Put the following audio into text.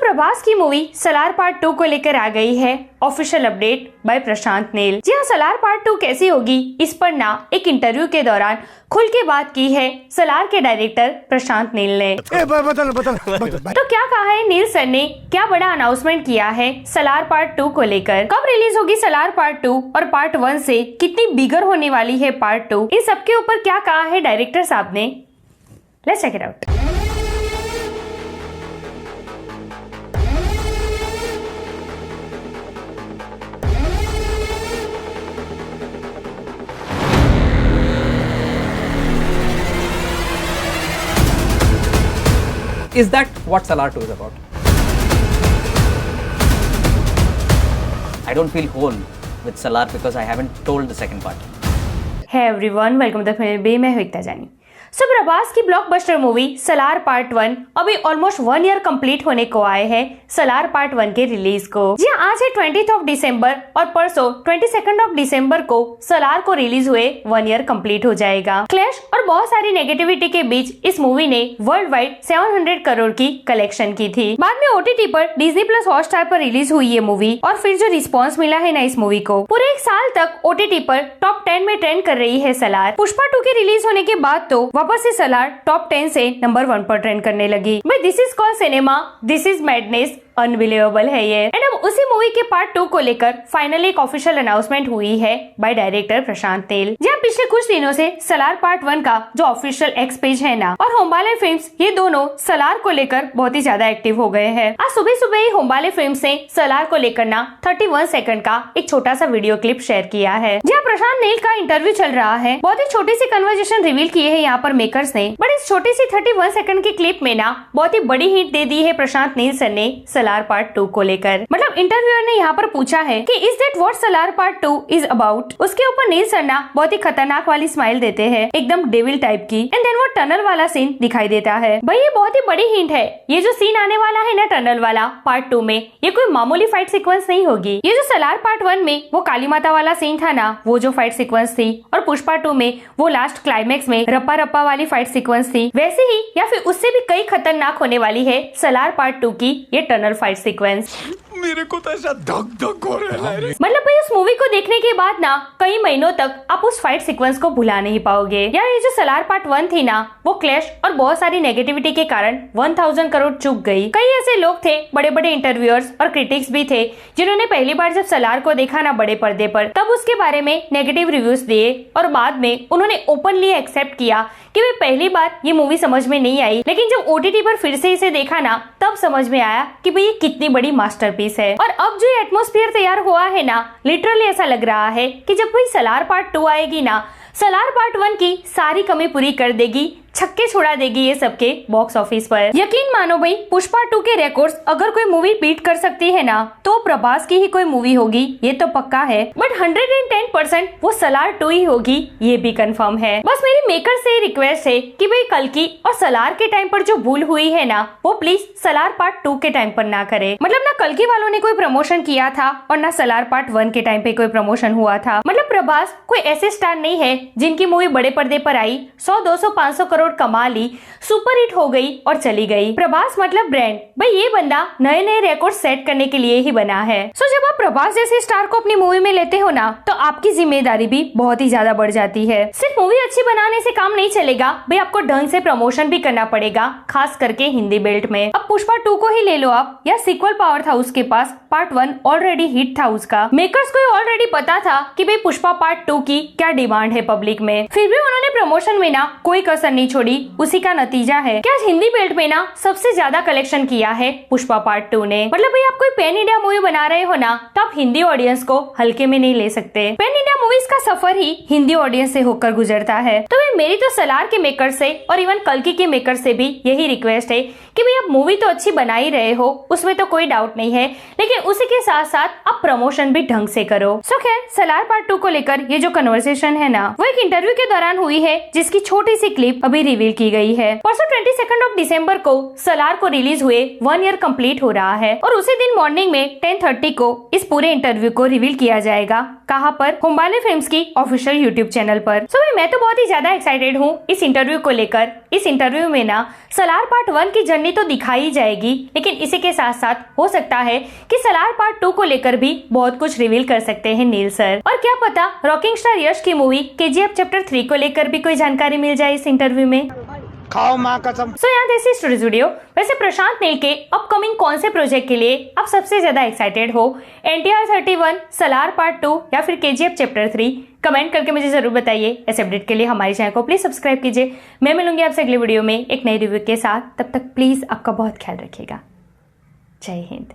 प्रभास की movie Salaar part 2 को लेकर आ गई है official update bye Prashanth Neel. जी हाँ, सलार पार्ट 2 कैसी होगी इस पर ना एक इंटरव्यू के दौरान खुल के बात की है सलार के डायरेक्टर प्रशांत नील ने। तो क्या कहा है नील सर ने, क्या बड़ा अनाउंसमेंट किया है सलार पार्ट 2 को लेकर, कब रिलीज होगी सलार पार्ट 2 और पार्ट 1 से कितनी बिगर होने वाली है पार्ट 2, इन सबके ऊपर क्या कहा है डायरेक्टर साहब ने। Let's check it out. Is that what Salar 2 is about? I don't feel whole with Salar because I haven't told the second part. Hey everyone, welcome to the film B। मैं हूं एकता जानी। प्रभास की blockbuster movie Salaar part 1 अभी almost 1 year complete होने को आए हैं Salaar part 1 के रिलीज को। जी आज है 20 दिसंबर और परसों 22 दिसंबर को सलार को रिलीज हुए 1 ईयर कंप्लीट हो जाएगा। क्लैश और बहुत सारी नेगेटिविटी के बीच इस मूवी ने वर्ल्ड वाइड 700 करोड़ की कलेक्शन की थी। बाद में OTT पर डिज्नी प्लस हॉटस्टार पर रिलीज हुई ये मूवी और फिर जो रिस्पॉन्स मिला है ना इस मूवी को, पूरे 1 साल तक OTT पर टॉप 10 में ट्रेंड कर रही है सलार। पुष्पा 2 के रिलीज होने के बाद तो वापस से सलार टॉप 10 से नंबर 1 पर ट्रेंड करने लगी। भाई this is called cinema, this is madness, unbelievable है ये। एंड अब उसी मूवी के पार्ट 2 को लेकर फाइनली एक ऑफिशियल अनाउंसमेंट हुई है बाय डायरेक्टर प्रशांत नील। जहाँ पिछले कुछ दिनों से सलार पार्ट 1 का जो ऑफिशियल एक्स पेज है ना और होमबाले फिल्म्स, ये दोनों सलार को लेकर बहुत ही ज्यादा एक्टिव हो गए हैं। आज सुबह सुबह ही होमबाले फिल्म्स ने सलार को लेकर ना 31 सेकंड का एक छोटा सा वीडियो क्लिप शेयर किया है जहाँ प्रशांत नील का इंटरव्यू चल रहा है। बहुत ही छोटी सी कन्वर्सेशन रिवील की है यहाँ पर मेकर्स ने, बट इस छोटी सी 31 सेकंड की क्लिप में ना बहुत ही बड़ी हिंट दे दी है प्रशांत नील सर ने सलार पार्ट 2 को लेकर। मतलब इंटरव्यूअर ने यहाँ पर पूछा है कि is that what Salaar part 2 is about. उसके ऊपर नील सर ना बहुत ही खतरनाक वाली स्माइल देते हैं, एकदम डेविल टाइप की। एंड देन वो टनल वाला सीन दिखाई देता है। भाई ये बहुत ही बड़ी हिंट है, ये जो सीन आने वाला है ना टनल वाला पार्ट 2 में, ये कोई मामूली फाइट सीक्वेंस नहीं होगी। ये जो सलार पार्ट 1 में वो काली माता वाला सीन था ना, वो जो फाइट सीक्वेंस थी, और पुष्पा 2 में वो लास्ट क्लाइमेक्स में रप्पा रप्पा वाली फाइट सीक्वेंस थी, वैसे ही या फिर उससे भी कई खतरनाक होने वाली है सलार पार्ट 2 की ये टनल फाइट सीक्वेंस। मेरे को तो ऐसा धक धक हो रहा है। मतलब भाई उस मूवी को देखने के बाद ना कई महीनों तक आप उस फाइट सीक्वेंस को भुला नहीं पाओगे। यार ये जो सलार पार्ट 1 थी ना, वो क्लैश और बहुत सारी नेगेटिविटी के कारण 1000 करोड़ चूक गई। कई ऐसे लोग थे, बड़े बड़े इंटरव्यूअर्स और क्रिटिक्स भी थे, जिन्होंने पहली बार जब सलार को देखा ना बड़े पर्दे पर, तब उसके बारे में नेगेटिव रिव्यूज दिए और बाद में उन्होंने ओपनली एक्सेप्ट किया कि वे पहली बार ये मूवी समझ में नहीं आई, लेकिन जब OTT पर फिर से इसे देखा ना तब समझ में आया कि भाई ये कितनी बड़ी मास्टरपीस है। और अब जो एटमॉस्फेयर तैयार हुआ है ना, लिटरली ऐसा लग रहा है कि जब भाई सलार पार्ट 2 आएगी ना, सलार पार्ट 1 की सारी कमी पूरी कर देगी, छक्के छुड़ा देगी ये सबके बॉक्स ऑफिस पर। यकीन मानो भाई, पुष्पा 2 के रिकॉर्ड्स अगर कोई मूवी बीट कर सकती है ना तो प्रभास की ही कोई मूवी होगी, ये तो पक्का है। बट 110% वो सलार 2 ही होगी, ये भी कंफर्म है। बस मेरी मेकर से रिक्वेस्ट है कि भाई कल्कि और सलार के टाइम पर जो भूल हुई है ना, वो प्लीज सलार पार्ट 2 के टाइम पर ना करे। मतलब ना कल्कि वालों ने कोई प्रमोशन किया था और ना सलार पार्ट 1 के टाइम पे कोई प्रमोशन हुआ था। मतलब प्रभास कोई ऐसे स्टार नहीं है जिनकी मूवी बड़े पर्दे पर आई, 100, 200, 500 करोड़ कमा ली, सुपर हिट हो गई और चली गई। प्रभास मतलब ब्रांड। भाई ये बंदा नए नए रिकॉर्ड सेट करने के लिए ही बना है। सो जब आप प्रभास जैसे स्टार को अपनी मूवी में लेते हो ना, तो आपकी जिम्मेदारी भी बहुत ही ज्यादा बढ़ जाती है। सिर्फ मूवी अच्छी बनाने से काम नहीं चलेगा भाई, आपको ढंग से प्रमोशन भी करना पड़ेगा, खास करके हिंदी बेल्ट में। अब पुष्पा 2 को ही ले लो आप, या सीक्वल पावर था उसके पास, पार्ट 1 ऑलरेडी हिट था उसका। मेकर्स को ऑलरेडी पता था कि भाई पुष्पा पार्ट 2 की क्या डिमांड है पब्लिक में, फिर भी उन्होंने प्रमोशन में ना कोई कसर नहीं छोड़ी। उसी का नतीजा है कि आज हिंदी बेल्ट में ना सबसे ज्यादा कलेक्शन किया है पुष्पा पार्ट 2 ने। मतलब भाई आप कोई पैन इंडिया मूवी बना रहे हो ना, तो आप हिंदी ऑडियंस को हल्के में नहीं ले सकते। पैन इंडिया मूवीज का सफर ही हिंदी ऑडियंस से होकर गुजरता है। तो भाई मेरी तो सलार के मेकर से और इवन कल्कि के मेकर से भी यही रिक्वेस्ट है कि भाई आप मूवी तो अच्छी बना ही रहे हो, उसमें तो कोई डाउट नहीं है, लेकिन उसी के साथ साथ आप प्रमोशन भी ढंग से करो। सो खैर सलार पार्ट 2 को लेकर ये जो कन्वर्सेशन है ना, वो एक इंटरव्यू के दौरान हुई है, जिसकी छोटी सी क्लिप अभी भी रिवील की गई है। परसों 22 दिसंबर को सलार को रिलीज हुए 1 ईयर कंप्लीट हो रहा है और उसी दिन मॉर्निंग में 10:30 को इस पूरे इंटरव्यू को रिवील किया जाएगा। कहां पर? हुम्बाले फिल्म्स की ऑफिशियल यूट्यूब चैनल पर। सो मैं तो बहुत ही ज्यादा एक्साइटेड हूँ इस इंटरव्यू को लेकर। इस इंटरव्यू में ना सलार पार्ट 1 की जर्नी तो दिखाई जाएगी, लेकिन इसी के साथ साथ हो सकता है कि सलार पार्ट 2 को लेकर भी बहुत कुछ रिवील कर सकते हैं नील सर। और क्या पता रॉकिंग स्टार यश की मूवी KGF चैप्टर 3 को लेकर भी कोई जानकारी मिल जाए इस इंटरव्यू में। खाओ माँ कसम। सो यहाँ देखिए स्टोरीज वीडियो। वैसे प्रशांत नील के अपकमिंग कौन से प्रोजेक्ट के लिए आप सबसे ज्यादा एक्साइटेड हो? NTR 31, सलार पार्ट 2 या फिर KGF चैप्टर 3? कमेंट करके मुझे जरूर बताइए। ऐसे अपडेट के लिए हमारे चैनल को प्लीज सब्सक्राइब कीजिए। मैं मिलूंगी आपसे अगले वीडियो में एक नई रिव्यू के साथ। तब तक प्लीज आपका बहुत ख्याल रखिएगा। जय हिंद।